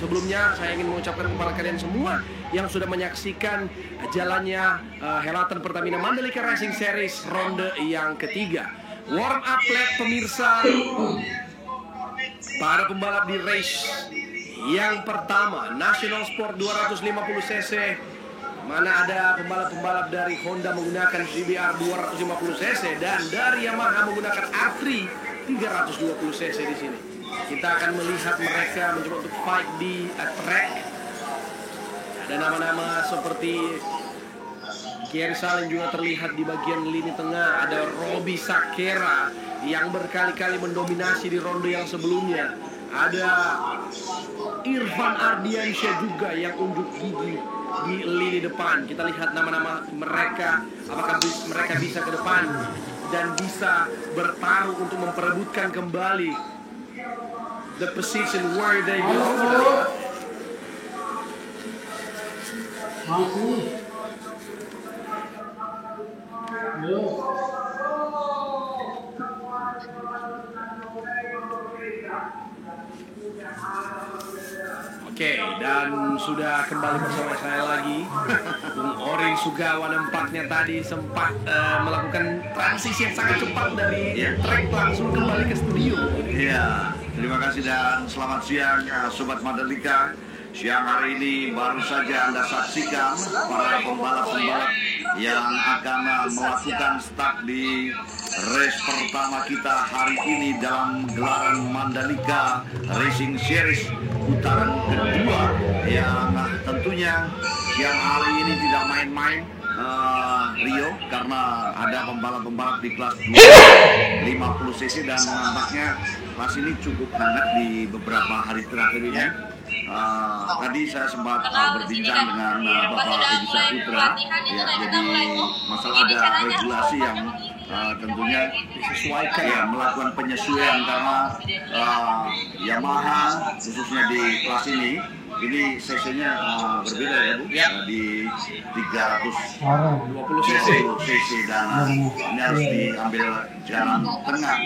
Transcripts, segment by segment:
sebelumnya saya ingin mengucapkan kepada kalian semua yang sudah menyaksikan jalannya helatan Pertamina Mandalika Racing Series ronde yang ketiga. Warm up lap pemirsa para pembalap di race yang pertama, National Sport 250cc, mana ada pembalap-pembalap dari Honda menggunakan GBR 250cc dan dari Yamaha menggunakan R3 320cc di sini. Kita akan melihat mereka mencoba untuk fight di track. Ada nama-nama seperti Thierry Salin juga terlihat di bagian lini tengah. Ada Robbie Sakera yang berkali-kali mendominasi di ronde yang sebelumnya. Ada Irfan Ardiansyah juga yang unjuk gigi di lini depan. Kita lihat nama-nama mereka, apakah mereka bisa ke depan dan bisa bertaruh untuk memperebutkan kembali the position where they belong. Oke, dan sudah kembali bersama saya lagi Bung Ori Sugawa. Nampaknya tadi sempat melakukan transisi yang sangat cepat dari track langsung kembali ke studio. Iya, terima kasih dan selamat siang Sobat Mandalika. Siang hari ini baru saja Anda saksikan para pembalap-pembalap yang akan melakukan start di race pertama kita hari ini dalam gelaran Mandalika Racing Series putaran kedua yang tentunya siang hari ini tidak main-main Rio, karena ada pembalap-pembalap di kelas 250cc dan nampaknya kelas ini cukup hangat di beberapa hari terakhir ini. Tadi saya sempat berbincang dengan Bapak Edi Saputra, ya, jadi masalah ada regulasi yang tentunya disesuaikan, ya, melakukan penyesuaian karena Yamaha khususnya di kelas ini cc-nya berbeda ya Bu, ya, di 320cc dan ini harus diambil jalan tengah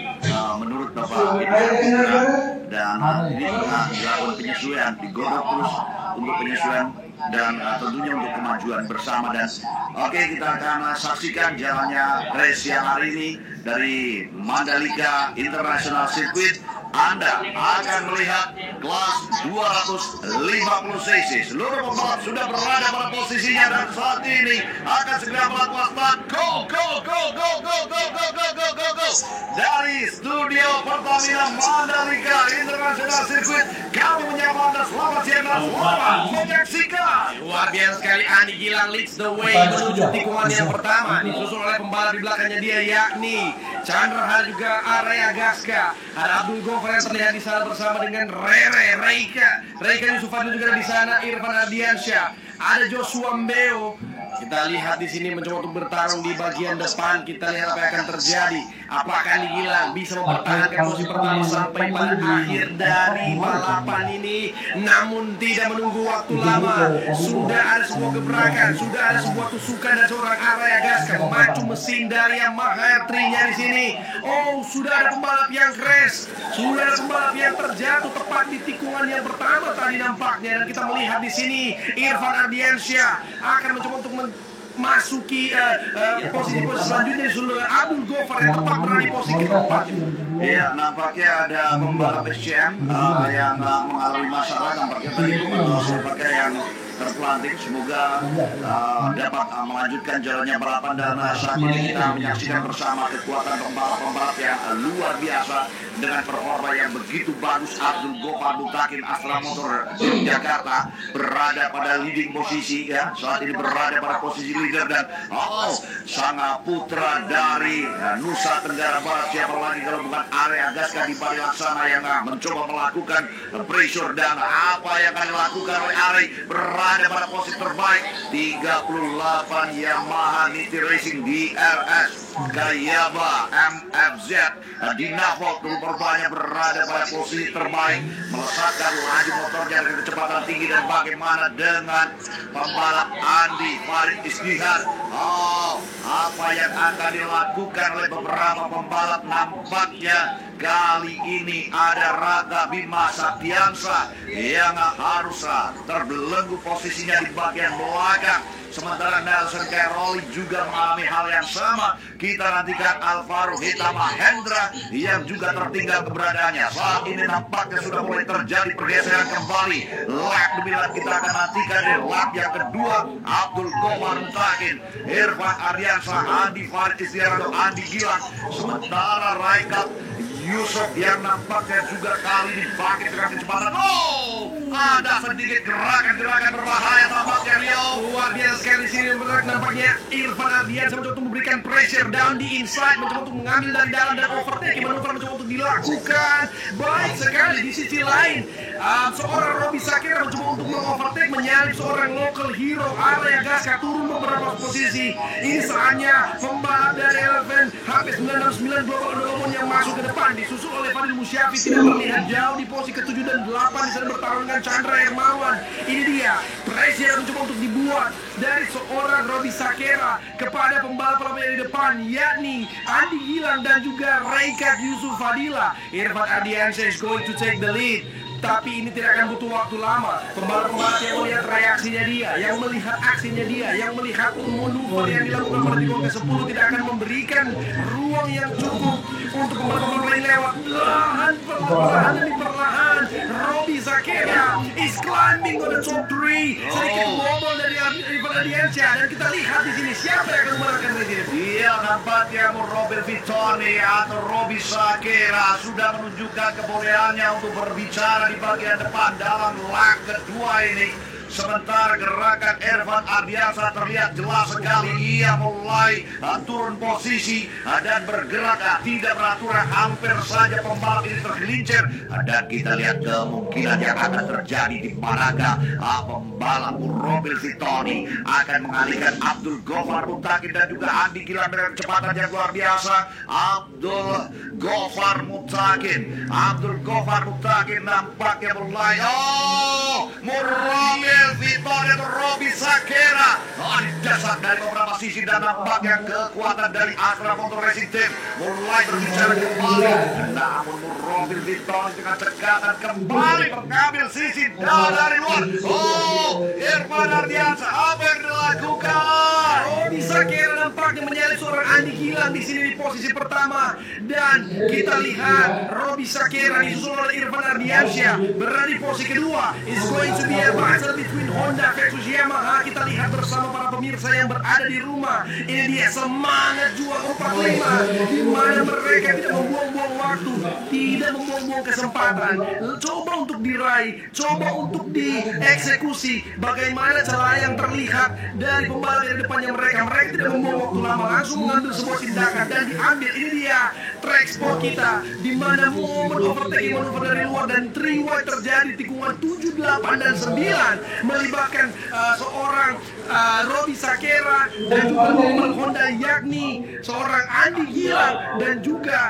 menurut Bapak Edi Saputra, dan ini tengah dilakukan penyesuaian, digodok terus untuk penyesuaian dan tentunya untuk kemajuan bersama. Dan oke, kita akan saksikan jalannya race yang hari ini dari Mandalika International Circuit. Anda akan melihat kelas 250cc. Seluruh pembalap sudah berada pada posisinya dan saat ini akan segera melakukan start. Go, go, go, go, go, go, go, go, go, go, go. Dari studio Pertamina Mandalika International Circuit, kami menyapa Anda selamat siang dan selamat menyaksikan. Luar biasa sekali, Andi Gilang leads the way menuju tikungan yang pertama, disusul oleh pembalap di belakangnya dia, yakni Chandra Hal juga Area Gaska. Ada Abdul Gofar yang terlihat di sana bersama dengan Reika Yusufani juga di sana, Irfan Ardiansyah. Ada Joshua Mbeo. Kita lihat di sini mencoba untuk bertarung di bagian depan. Kita lihat apa yang akan terjadi. Apakah Andi Gilang bisa mempertahankan posisi pertama sampai pada akhir dari balapan ini? Namun tidak menunggu waktu lama. Sudah ada sebuah gebrakan, sudah ada sebuah tusukan dan seorang Area Gaska memacu mesin dari Yamaha R3-nya di sini. Oh, sudah ada pembalap yang crash, sudah ada pembalap yang terjatuh tepat di tikungan yang pertama tadi nampaknya. Dan kita melihat di sini Irfan Ardiansyah akan mencoba untuk masuki posisi-posisi selanjutnya di seluruh Abdul Gofar yang tepat berada di posisi keempat. Iya, nampaknya ada pembalap SCM yang mengalami masalah. Nampaknya tadi seperti yang terpelanting. Semoga dapat melanjutkan jalannya balapan, dan saat ini kita menyaksikan bersama kekuatan pembalap-pembalap yang luar biasa dengan performa yang begitu bagus. Abdul Gofar Mutakin Astra Motor Jakarta berada pada leading posisi, ya, saat ini berada pada posisi leader. Dan sang putra dari Nusa Tenggara Barat, siapa lagi kalau bukan Area Gaska di Bali Laksana yang mencoba melakukan pressure, dan apa yang akan dilakukan oleh Ari berada pada posisi terbaik 38 Yamaha Niti Racing DRS Kayaba MFZ di Navok rupanya berada pada posisi terbaik, melesatkan laju motornya dengan kecepatan kecepatan tinggi. Dan bagaimana dengan pembalap Andi Farid Istihad? Apa yang akan dilakukan oleh beberapa pembalap? Nampaknya kali ini ada Raka Bima Saktiansa yang harus terbelenggu posisinya di bagian belakang. Sementara Nelson Caroli juga mengalami hal yang sama. Kita nantikan Alvaro Hita Mahendra yang juga tertinggal keberadaannya. Saat ini nampaknya sudah mulai terjadi pergeseran kembali. Lap demi lap kita akan nantikan di lap yang kedua. Abdul Gofar Mutakin, Irfan Ardiansa, Andi Farid Istihad, Andi Gilang. Sementara Raikat Yusuf yang nampaknya juga kali ini bangkit dengan kecepatan. Ada sedikit gerakan-gerakan berbahaya nampaknya Rio. Luar biasa sekali di sini nampaknya Irfan Ardiansa mencoba untuk memberikan pressure down di inside, mencoba untuk mengambil dan dalam dan overtaking manuver mencoba untuk dilakukan. Baik sekali di sisi lain, seorang Robi Sakira mencoba untuk mengovertake, menyalip seorang local hero Arya Gaska turun beberapa posisi. Ini saatnya pembalap dari Eleven HP969 Global Dolomon yang masuk ke depan, disusul oleh Fadil Musyafi tidak terlihat jauh di posisi ke-7 dan 8 di sana bertarung dengan Chandra Hermawan. Ini dia pressure mencoba untuk dibuat dari seorang Robi Sakira kepada pembalap yang di depan, yakni Andi Gilang dan juga Raikat Yusuf Fadila. Irfan Ardiansa is going to take the lead. Tapi ini tidak akan butuh waktu lama. Pembalap-pembalap yang melihat reaksinya dia, yang melihat aksinya dia, yang melihat manuver yang dilakukan pada tikungan ke-10 tidak akan memberikan ruang yang cukup untuk pembalap-pembalap lain lewat. Perlahan demi perlahan, Robi Sakira is climbing on the top 3. Sedikit bobol dari Irfan Ardiansa, dan kita lihat di sini siapa yang akan mengalahkan Resident. Iya, nampaknya Robert Vitoni atau Robi Sakira sudah menunjukkan kebolehannya untuk berbicara di bagian depan dalam lap kedua ini. Sementara gerakan Irfan Ardiansa terlihat jelas sekali. Ia mulai turun posisi dan bergerak tidak beraturan. Hampir saja pembalap ini tergelincir. Dan kita lihat kemungkinan yang akan terjadi di manakah pembalap Robil Vitoni akan mengalihkan Abdul Gofar Mutakin dan juga Andi Gilang dengan kecepatan yang luar biasa. Abdul Gofar Mutakin nampaknya mulai Robil Vitoni atau Robi Sakira didesak dari beberapa sisi dan nampaknya kekuatan dari Astra Motor Racing Team mulai berbicara kembali. Namun Robil Vitoni dengan cekatan kembali mengambil sisi dari luar. Irfan Ardiansa, apa yang dilakukan? Robi Sakira nampaknya menyalip seorang Andi Gilang di sini di posisi pertama, dan kita lihat Robi Sakira disusul oleh Irfan Ardiansa berada di posisi kedua. It's going to be a battle between Honda versus Yamaha. Kita lihat bersama para pemirsa yang berada di rumah. Ini dia semangat juang 45, di mana mereka tidak membuang-buang waktu, tidak membuang-buang kesempatan. Coba untuk diraih, coba untuk dieksekusi. Bagaimana celah yang terlihat dari pembalap yang depannya mereka. Mereka tidak membuang waktu lama, langsung mengambil sebuah tindakan dan diambil. Ini dia track sport kita, di mana momen overtaking manuver dari luar dan 3 wide terjadi tikungan 7, 8, dan 9 melibatkan seorang Robi Sakira dan juga momen Honda, yakni seorang Andi Gilang dan juga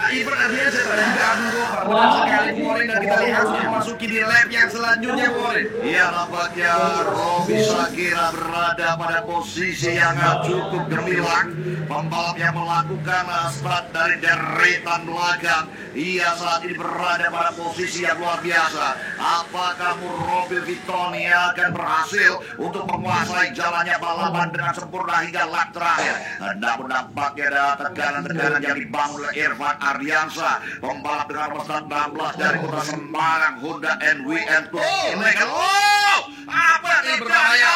Irfan Ardiansa dan juga Abdul Gofar. Benar sekali Morin, dan kita lihat sudah memasuki di lap yang selanjutnya Morin. Iya, nampaknya Robi Sakira berada pada posisi yang cukup gemilang. Pembalap yang melakukan start dari deretan belakang. Ia saat ini berada pada posisi yang luar biasa. Apakah Robil Vitoni akan berhasil untuk menguasai jalannya balapan dengan sempurna hingga lap terakhir? Namun nampaknya ada tekanan-tekanan yang dibangun oleh Irfan Ardiansa, pembalap dengan nomor 16 dari Kota Semarang, Honda NWN Plus. Apa ini berbahaya?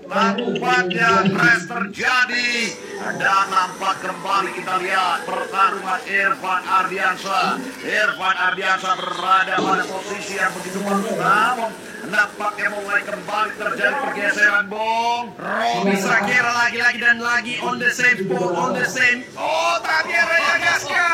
Nampaknya crash terjadi dan nampak kembali kita lihat pertarungan Irfan Ardiansa. Irfan Ardiansa berada pada posisi yang begitu bagus, namun nampaknya mulai kembali terjadi pergeseran, Bong. Robi Sakira lagi-lagi dan lagi on the same spot, on the same. Tapi Arya Gaska,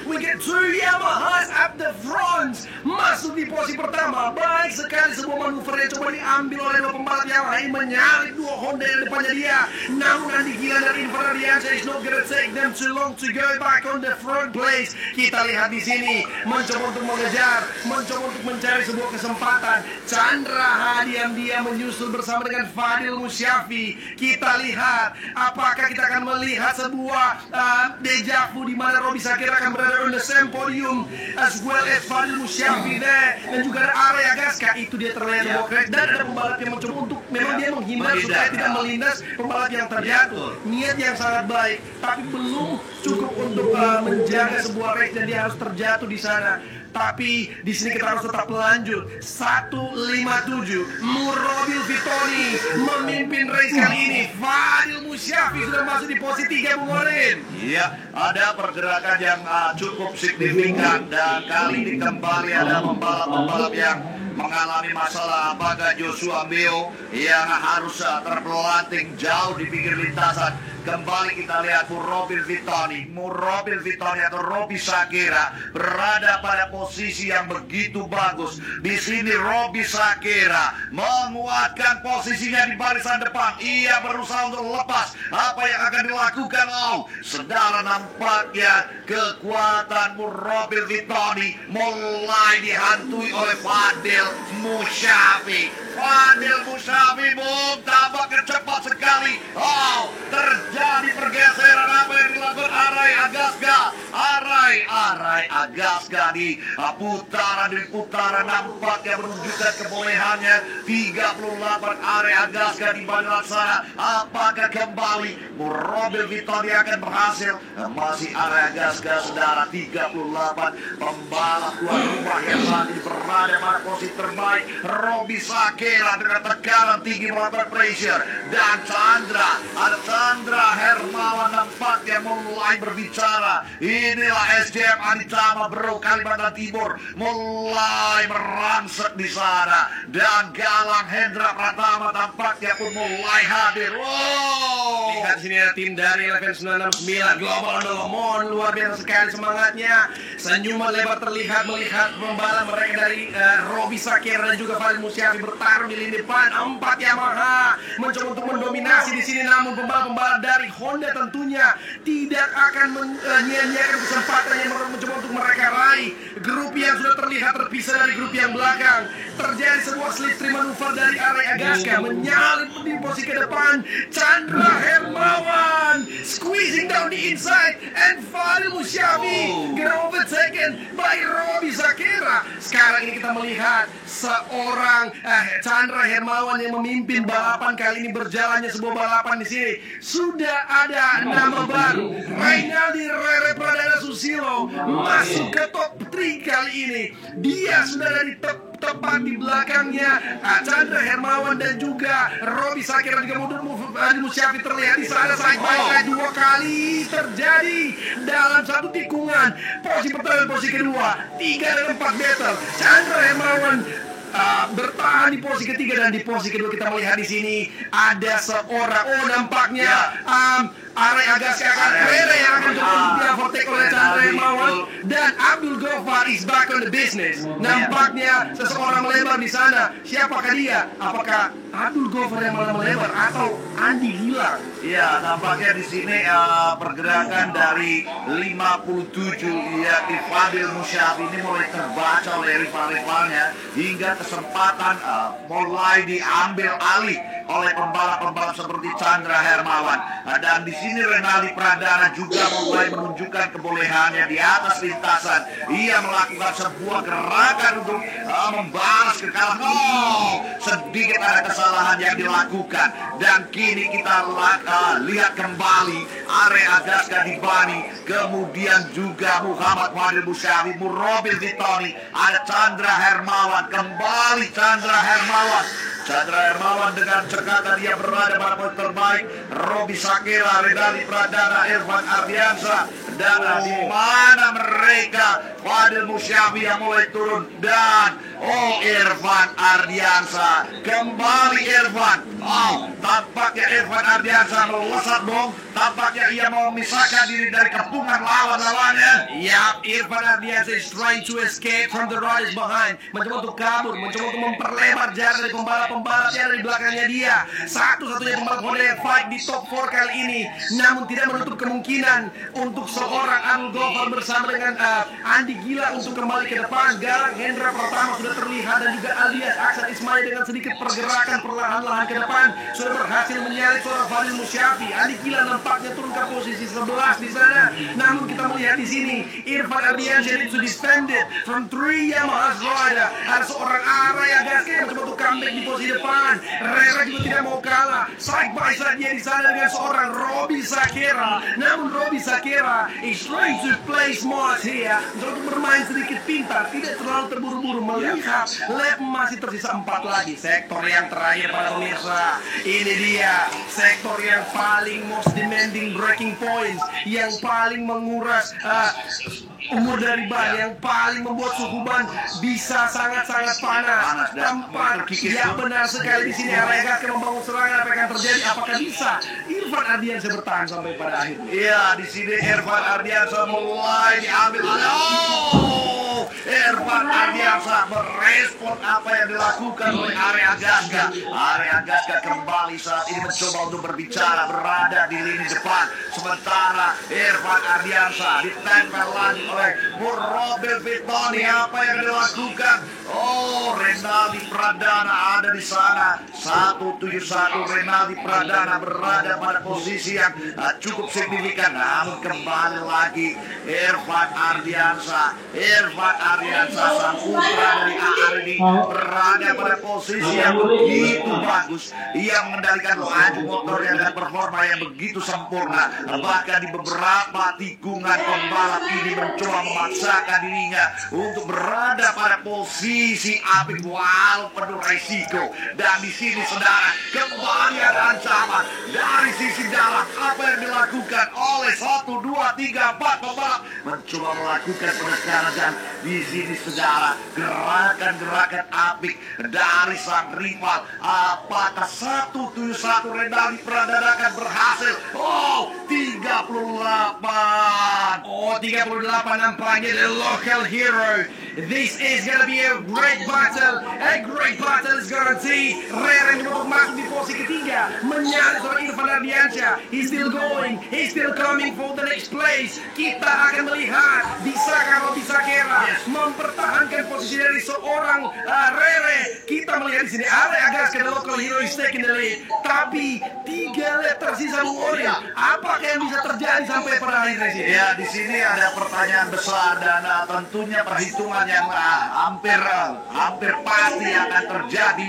we get 2 Yamahas up the front. Masih masuk di posisi pertama. Baik sekali sebuah manuver yang coba diambil oleh dua pembalap yang lain, menyalip dua Honda yang depannya dia. Namun Andi Gilang dari Inferno is not gonna take them too long to go back on the front place. Kita lihat di sini mencoba untuk mengejar, mencoba untuk mencari sebuah kesempatan. Chandra diam-diam menyusul bersama dengan Fadil Musyafi. Kita lihat apakah kita akan melihat sebuah deja vu di mana Robbie Sakira akan berada on the same podium as well as Fadil Musyafi there, dan juga ada Area Gaska. Itu dia terlihat sebuah crash, dan ada pembalap yang mencoba untuk memang dia menghindar supaya tidak melindas pembalap yang terjatuh. Niat yang sangat baik, tapi belum cukup untuk menjaga sebuah race dan dia harus terjatuh di sana. Tapi di sini kita harus tetap lanjut. 157 Murrobil Vitoni memimpin race kali ini. Fadil Musyafi sudah masuk di posisi 3, Bung Orin. Iya, ada pergerakan yang cukup signifikan, dan kali ini kembali ada pembalap-pembalap yang mengalami masalah. Apakah Joshua Meo yang harus terpelanting jauh di pinggir lintasan. Kembali kita lihat Murrobil Vitoni atau Robbie Sakira berada pada posisi yang begitu bagus. Di sini Robbie Sakira menguatkan posisinya di barisan depan. Ia berusaha untuk lepas. Apa yang akan dilakukan? Saudara, nampaknya kekuatan Murrobil Vitoni mulai dihantui oleh Fadil Musyafi. Tampaknya cepat sekali. Terjadi pergeseran. Apa yang dilakukan Arai Agaska di putaran nampaknya menunjukkan kebolehannya. 38 Arai Agaska di barisan sana. Apakah kembali Murrobil Vitoni akan berhasil? Masih Arai Agaska, saudara. 38 pembalap tuan rumah yang saat ini berada pada posisi terbaik. Robbie Sakira dengan tekanan tinggi melakukan pressure, dan Chandra Hermawan nampaknya mulai berbicara. Inilah SDM Aditama Bro, Kalimantan Timur mulai merangsek di sana, dan Galang Hendra Pratama tampaknya pun mulai hadir. Lihat sini ada tim dari 11969 Global Lemon, luar biasa sekali semangatnya. Senyuman lebar terlihat melihat pembalap mereka dari Robbie Sakira dan juga Fadil Musyafi bertarung di lini depan. 4 Yamaha mencoba untuk mendominasi di sini, namun pembalap-pembalap dari Honda tentunya tidak akan menyia-nyiakan kesempatan yang mencoba untuk mereka raih. Grup yang sudah terlihat terpisah dari grup yang belakang. Terjadi sebuah slipstream manuver dari Arai Agaska menyalip di posisi ke depan. Chandra Hermawan squeezing down the inside, and Fadil Musyafi get overtaken by Robbie Sakira. Sekarang ini kita melihat seorang Chandra Hermawan yang memimpin balapan kali ini. Berjalannya sebuah balapan di sini sudah ada nama baru. Rainaldi Rere Pradana Susilo masuk ke top 3 kali ini. Dia sudah ada di tepat di belakangnya Chandra Hermawan dan juga Robbie Sakira, juga Fadil Musyafi terlihat di sana. Side-by-side 2 kali terjadi dalam satu tikungan. Posisi pertama dan posisi kedua, 3 dan 4 battle. Chandra Hermawan bertahan di posisi ketiga, dan di posisi kedua kita melihat di sini ada seorang nampaknya Arai Agaska yang akan coba overtake oleh Chandra Hermawan, dan Abdul Ghaffar is back on the business. Nampaknya seseorang melebar di sana. Siapakah dia? Apakah Abdul Ghaffar yang malah melebar atau Andi Gilang? Ya, nampaknya di sini pergerakan dari 57 yakni Fadil Musyafi ini mulai terbaca oleh rival-rivalnya, hingga kesempatan mulai diambil alih oleh pembalap-pembalap seperti Chandra Hermawan. Dan di sini Renaldi Pradana juga mulai menunjukkan kebolehannya di atas lintasan. Ia melakukan sebuah gerakan untuk membalas kekalahan. Sedikit ada kesalahan yang dilakukan, dan kini kita lihat kembali Arai Agaska di Bani, kemudian juga Muhammad Fadil Musyafi, Murrobil Vitoni, ada Chandra Hermawan, kembali Chandra Hermawan dengan cekatan dia berada pada posisi terbaik. Robbie Sakira, Renaldi Pradana, Irfan Ardiansa, dan di mana mereka? Fadil Musyafi yang mulai turun, dan Oh, Irfan Ardiansa. Kembali Irfan. Oh, tampaknya Irfan Ardiansa melesat dong. Tampaknya ia mau memisahkan diri dari kepungan lawan-lawannya. Yap, Irfan Ardiansa is trying to escape from the riders behind. Mencoba untuk kabur, mencoba untuk memperlebar jarak dari pembalap-pembalap yang ada di belakangnya dia. Satu-satunya pembalap Honda yang fight di top 4 kali ini. Namun tidak menutup kemungkinan untuk seorang Abdul Ghaffar bersama dengan Andi Gila untuk kembali ke depan. Galang Hendra pertama sudah terlihat dan juga alias Aksan Ismail dengan sedikit pergerakan perlahan-lahan ke depan sudah berhasil menyalip seorang Fadil Musyafi. Andi Gila nampaknya turun ke posisi 11 di sana. Namun kita melihat di sini Irfan Ardiansyah itu defended from 3 Yamaha rider. Ada seorang Araya Gaske yang mencoba untuk comeback di posisi depan. Rera juga tidak mau kalah. Side by side dia di sana dengan seorang Robi Sakira. Namun Robi Sakira is trying to play smart here untuk bermain sedikit pintar, tidak terlalu terburu-buru melihat lap masih tersisa 4 lagi. Sektor yang terakhir para pemirsa, ini dia sektor yang paling most demanding braking points, yang paling menguras umur dari ban, yang paling membuat suhu ban bisa sangat-sangat panas. Tampak ya benar sekali di sini Araya Gaske membangun serangan. Apa yang akan terjadi? Apakah bisa Irfan Ardiansyah bertahan sampai pada akhir? Iya, di sini Irfan Ardiansyah mulai diambil. Oh, Irfan Ardiansyah merespon apa yang dilakukan oleh Araya Gaske. Araya Gaske kembali saat ini mencoba untuk berbicara, berada di lini depan. Sementara Irfan Ardiansyah ditempel lagi oleh Robert Fitoni. Apa yang dilakukan? Oh, Renaldi Pradana ada di sana. 171 Renaldi Pradana berada pada posisi yang cukup signifikan. Namun kembali lagi Irfan Ardiansyah. Irfan Ardiansyah sang putra dari ARD berada pada posisi yang begitu bagus. Ia mengendalikan laju motornya dengan performa yang begitu sempurna. Bahkan di beberapa tikungan pembalap ini mencoba memaksakan dirinya untuk berada pada posisi apik walau penuh resiko. Dan di sini saudara, kembali ada ancaman dari sisi dalam. Apa yang dilakukan oleh 1, 2, 3, 4 pembalap mencoba melakukan penekanan. Dan di sini saudara, gerakan-gerakan apik dari sang rival. Apakah 171 Renaldi Pradana akan berhasil? Oh, 38. Oh, 38 nampaknya the local hero. This is gonna be a great battle. A great battle is guaranteed. Rera yang untuk masuk di posisi ketiga, menyalip seorang Irfan Ardiansyah. He's still going, he's still coming for the next place. Kita akan melihat bisakah Robi Sakira mempertahankan posisi dari seorang Rere. Kita melihat di sini Araya Gaske the local hero is taking the lead. Tapi 3 lap tersisa Bung Orya. Apakah yang bisa terjadi sampai pada akhir sini? Ya, di sini ada pertanyaan besar dan tentunya perhitungan yang hampir pasti akan terjadi.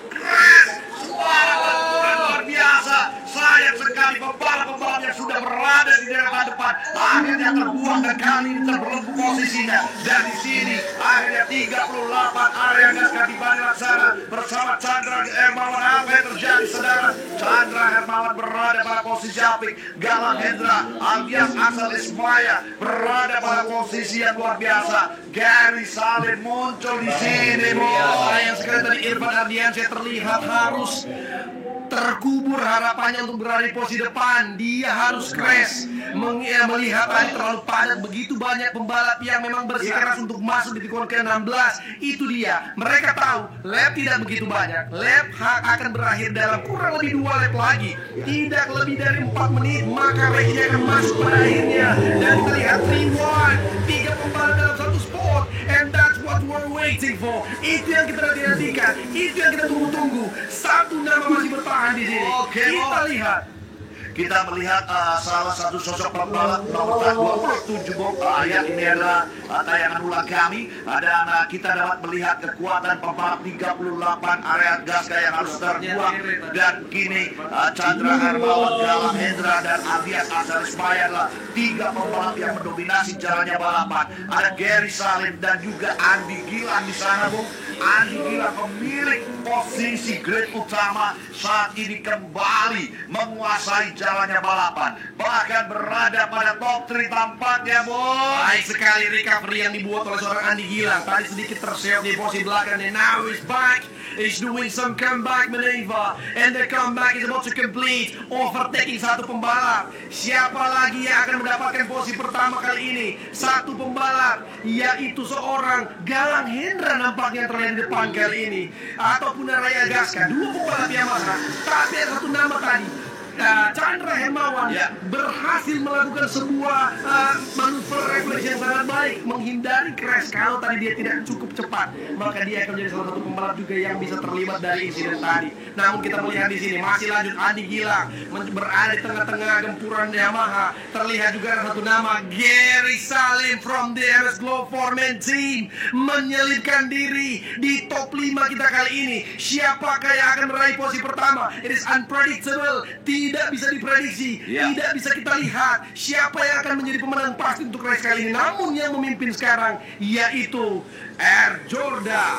Keren, suara benturan luar biasa. Sayang sekali pembalap-pembalap yang sudah berada di depan depan akhirnya terbuang dan kali ini terbelenggu posisinya. Dan di sini akhirnya 38 Araya Gaske kembali laksana bersama Chandra Hermawan. Apa yang terjadi saudara? Chandra Hermawan berada pada posisi apik. Galang Hendra alias Aksan Ismail berada pada posisi yang luar biasa. Gary Salim muncul di sini. Sayang sekali tadi Irfan Ardiansyah terlihat harus terkubur harapannya untuk berada di posisi depan. Dia harus crash melihat tadi terlalu padat, begitu banyak pembalap yang memang bersikeras untuk masuk di tikungan ke-16. Itu dia, mereka tahu lap tidak begitu banyak. Lap akan berakhir dalam kurang lebih 2 lap lagi, tidak lebih dari 4 menit, maka race akan masuk pada akhirnya. Dan terlihat 3 pembalap dalam satu spot, and that's what we're waiting for. Itu yang kita nantikan, itu yang kita tunggu-tunggu. Satu nama masih bertahan di sini. Kita lihat. Kita melihat salah satu sosok pembalap nomor 27 Bung. Ini adalah tayangan ulang kami. Dan kita dapat melihat kekuatan pembalap 38 Araya Gaske yang harus terbuang. Dan kini Chandra Hermawan, Galang Hendra dan alias Aksan Ismail adalah 3 pembalap yang mendominasi jalannya balapan. Ada Gary Salim dan juga Andi Gilang di sana Bung. Andi Gilang pemilik posisi grade utama saat ini kembali menguasai jalannya balapan, bahkan berada pada top 3 tampaknya, boy. Baik sekali recovery yang dibuat oleh seorang Andi Gilang. Tadi sedikit terseok di posisi belakang, and now he's back. He's doing some comeback maneuver, and the comeback is about to complete, overtaking satu pembalap. Siapa lagi yang akan mendapatkan posisi pertama kali ini? Satu pembalap, yaitu seorang Galang Hendra nampaknya terlihat di depan kali ini, ataupun Araya Gaska. Dua pembalap Yamaha, tapi ada satu nama tadi. Chandra Hermawan berhasil melakukan sebuah manuver refleksi yang sangat baik, menghindari crash. Kalau tadi dia tidak cukup cepat, maka dia akan menjadi salah satu pembalap juga yang bisa terlibat dari insiden tadi. Namun kita melihat di sini masih lanjut Andi Gilang berada di tengah-tengah gempuran Yamaha. Terlihat juga ada satu nama, Gary Salim from the MS Globe Foreman Team, menyelipkan diri di top 5 kita kali ini. Siapakah yang akan meraih posisi pertama? It is unpredictable. Tidak bisa diprediksi, tidak bisa kita lihat siapa yang akan menjadi pemenang pasti untuk race kali ini. Namun yang memimpin sekarang yaitu Air Jordan.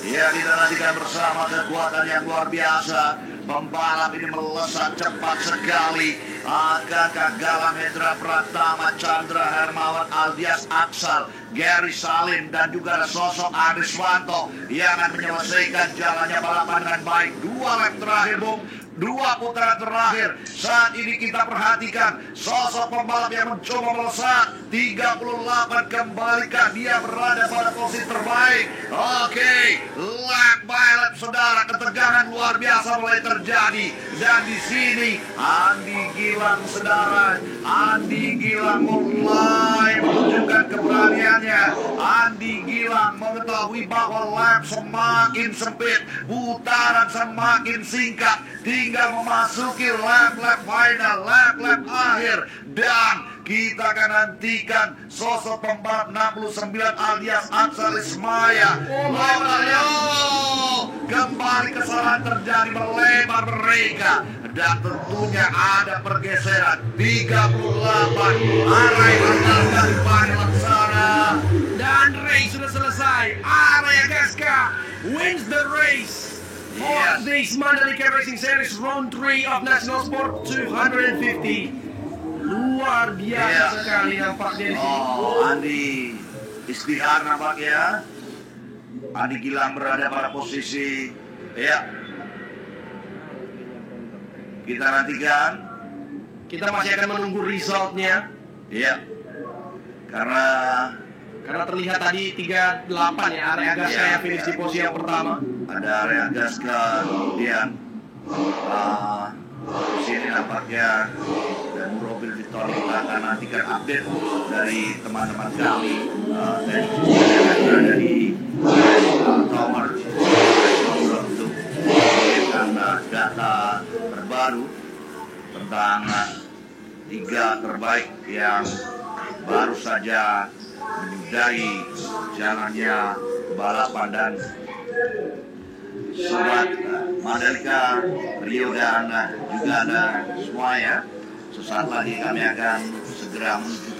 Ya, kita nantikan bersama kekuatan yang luar biasa. Pembalap ini melesat cepat sekali. Akankah Galang Hendra Pratama, Chandra Hermawan alias Aksal, Gary Salim, dan juga ada sosok Adiswanto yang akan menyelesaikan jalannya balapan dengan baik. 2 lap terakhir, Bung. 2 putaran terakhir. Saat ini kita perhatikan sosok pembalap yang mencoba melesat 38, kembalikah dia berada pada posisi terbaik. Oke, lap by lap, saudara, ketegangan luar biasa mulai terjadi. Dan di sini Andi Gilang, saudara, Andi Gilang mulai menunjukkan keberaniannya. Andi Gilang mengetahui bahwa lap semakin sempit, putaran semakin singkat, tinggal memasuki lap-lap final, lap-lap akhir. Dan kita akan nantikan sosok pembalap 69 alias Aksal Ismaya. Kembali kesalahan terjadi, melebar mereka. Dan tentunya ada pergeseran 38. Arai Handal dari Bani sana. Dan race sudah selesai. Araya Gaska wins the race. Of this Mandalika Racing Series Round 3 of National Sport 250. Luar biasa sekali nampaknya di sini. Andi istihar nampaknya. Andi Gilang berada pada posisi kita nantikan. Kita masih akan menunggu resultnya. Karena terlihat tadi 38 ya, Araya Gaska yang finish di posisi yang pertama. Ada Araya Gaska, kemudian di sini nampaknya dan mobil Victoria. Kita akan nantikan update dari teman-teman kami dan berada di Tower untuk memberikan data terbaru tentang 3 terbaik yang baru saja menyudahi jalannya balapan. Dan sobat Mandalika, Rio, dan juga ada semua ya. Sesaat lagi kami akan segera menuju